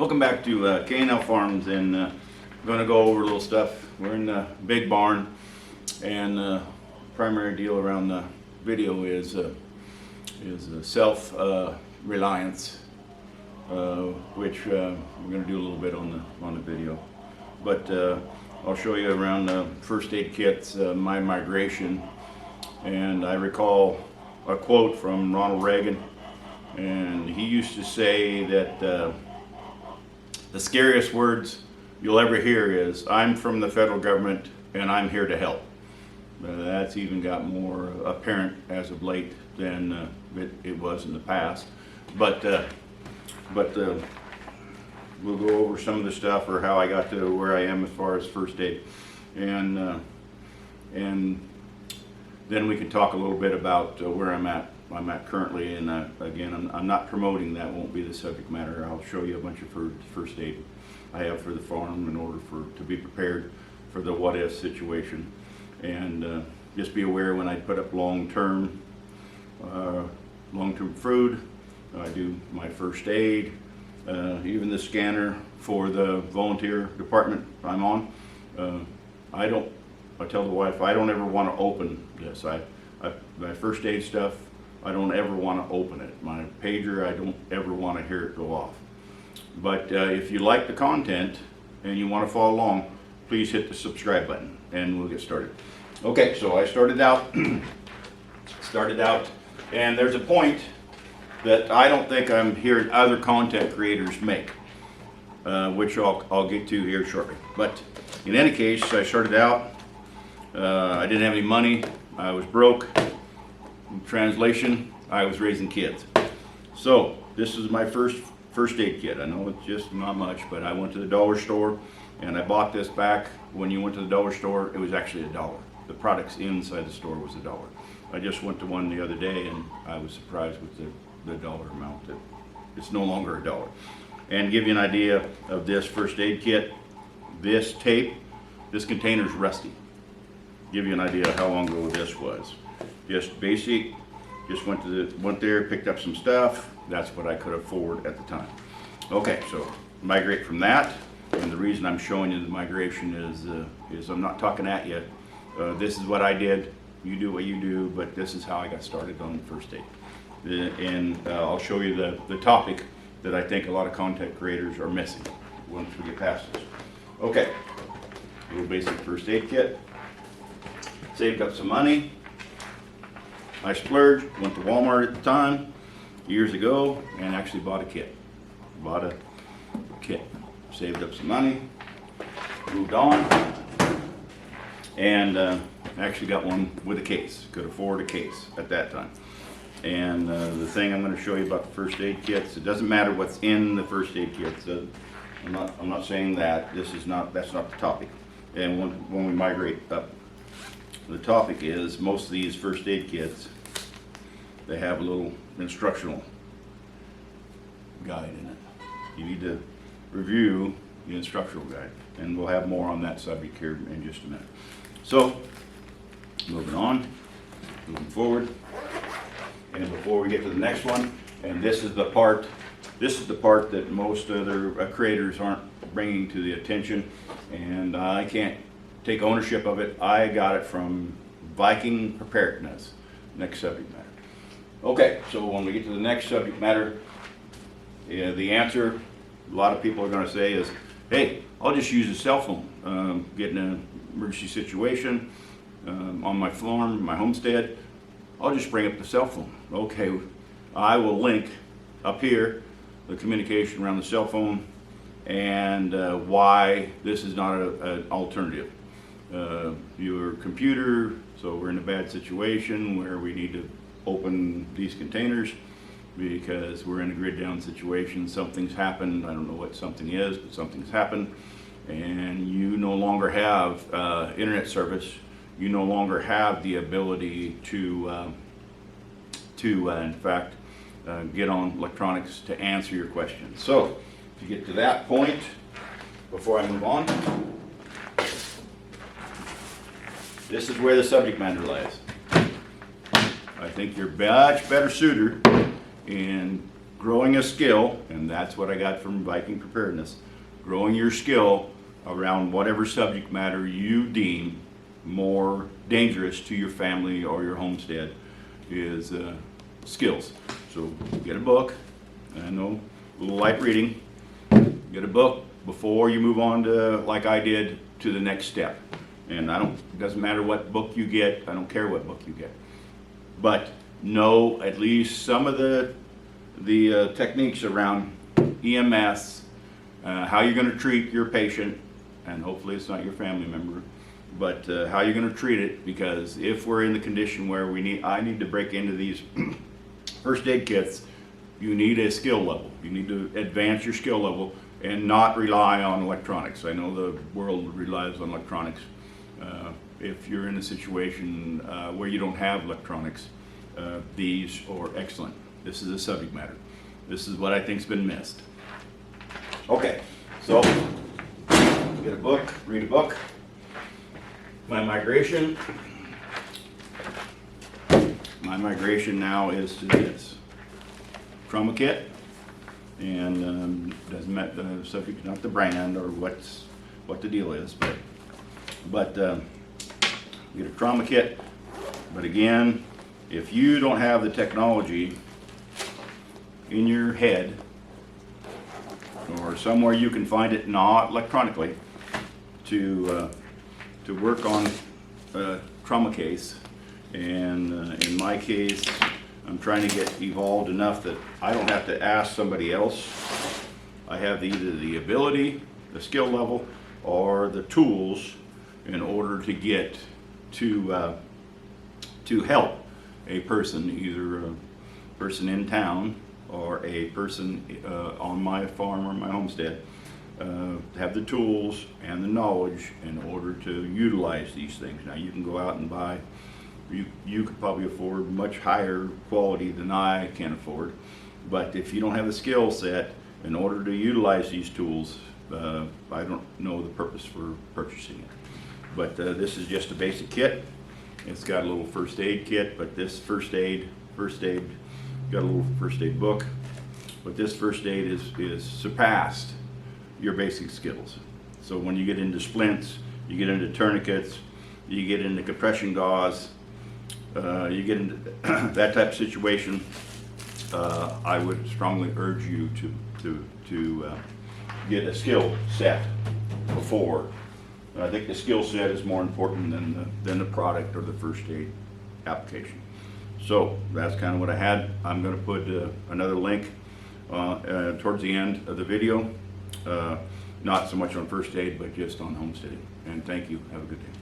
Welcome back to K&L Farms, and I'm going to go over a little stuff. We're in the big barn, and primary deal around the video is self-reliance, which we're going to do a little bit on the video. But I'll show you around the first aid kits, my migration, and I recall a quote from Ronald Reagan, and he used to say that the scariest words you'll ever hear is, "I'm from the federal government and I'm here to help." That's even got more apparent as of late than it was in the past. But we'll go over some of the stuff, or how I got to where I am as far as first aid, and then we can talk a little bit about where I'm at currently. And again, I'm not promoting, that won't be the subject matter. I'll show you a bunch of first aid I have for the farm in order to be prepared for the what if situation. And just be aware, when I put up long-term food, I do my first aid, even the scanner for the volunteer department I'm on. I tell the wife, I don't ever want to open this. My first aid stuff, I don't ever want to open it. My pager, I don't ever want to hear it go off. But if you like the content and you want to follow along, please hit the subscribe button and we'll get started. Okay, so I started out, and there's a point that I don't think I'm hearing other content creators make, which I'll get to here shortly. But in any case, I started out, I didn't have any money, I was broke. Translation, I was raising kids. So this is my first aid kit. I know it's just not much, but I went to the dollar store and I bought this back. When you went to the dollar store, it was actually $1. The products inside the store was $1. I just went to one the other day and I was surprised with the dollar amount, that it's no longer $1. And to give you an idea of this first aid kit, this tape, this container is rusty. Give you an idea of how long ago this was. Just basic, just went there, picked up some stuff. That's what I could afford at the time. Okay, so migrate from that, and the reason I'm showing you the migration is I'm not talking at you. This is what I did. You do what you do, but this is how I got started on the first aid. And I'll show you the topic that I think a lot of content creators are missing once we get past this. Okay, a little basic first aid kit. Saved up some money. I splurged, went to Walmart at the time, years ago, and actually bought a kit. Saved up some money, moved on, and actually got one with a case. Could afford a case at that time. And the thing I'm going to show you about the first aid kits, it doesn't matter what's in the first aid kits. I'm not saying that. That's not the topic. And when we migrate up, the topic is most of these first aid kits, they have a little instructional guide in it. You need to review the instructional guide, and we'll have more on that subject here in just a minute. So, moving forward, and before we get to the next one, and this is the part that most other creators aren't bringing to the attention, and I can't take ownership of it. I got it from Viking Preparedness. Next subject matter. Okay, so when we get to the next subject matter, the answer a lot of people are going to say is, hey, I'll just use a cell phone. Get in an emergency situation on my farm, my homestead, I'll just bring up the cell phone. Okay, I will link up here the communication around the cell phone and why this is not an alternative. Your computer, so we're in a bad situation where we need to open these containers because we're in a grid down situation. Something's happened. I don't know what something is, but something's happened, and you no longer have internet service. You no longer have the ability to in fact get on electronics to answer your questions. So to get to that point, before I move on, this is where the subject matter lies. I think you're much better suited in growing a skill, and that's what I got from Viking Preparedness, growing your skill around whatever subject matter you deem more dangerous to your family or your homestead is skills. So get a book. I know, a little light reading. Get a book before you move on to, like I did, to the next step. And it doesn't matter what book you get, I don't care what book you get. But know at least some of the techniques around EMS, how you're going to treat your patient, and hopefully it's not your family member, but how you're going to treat it, because if we're in the condition where I need to break into these first aid kits, you need a skill level. You need to advance your skill level and not rely on electronics. I know the world relies on electronics. If you're in a situation where you don't have electronics, these are excellent. This is a subject matter. This is what I think's been missed. Okay, so get a book, read a book. My migration now is to this trauma kit, and doesn't matter the subject, not the brand or what the deal is, but get a trauma kit. But again, if you don't have the technology in your head or somewhere you can find it, not electronically, to work on a trauma case, and in my case, I'm trying to get evolved enough that I don't have to ask somebody else. I have either the ability, the skill level, or the tools in order to get to help a person, either a person in town or a person on my farm or my homestead, have the tools and the knowledge in order to utilize these things. Now you can go out and buy, you could probably afford much higher quality than I can afford, but if you don't have the skill set in order to utilize these tools, I don't know the purpose for purchasing it. But this is just a basic kit. It's got a little first aid kit, but this first aid, got a little first aid book, but this first aid is surpassed your basic skills. So when you get into splints, you get into tourniquets, you get into compression gauze, you get into that type of situation, I would strongly urge you to get a skill set before. I think the skill set is more important than the product or the first aid application. So that's kind of what I had. I'm going to put another link towards the end of the video, not so much on first aid, but just on homesteading. And thank you. Have a good day.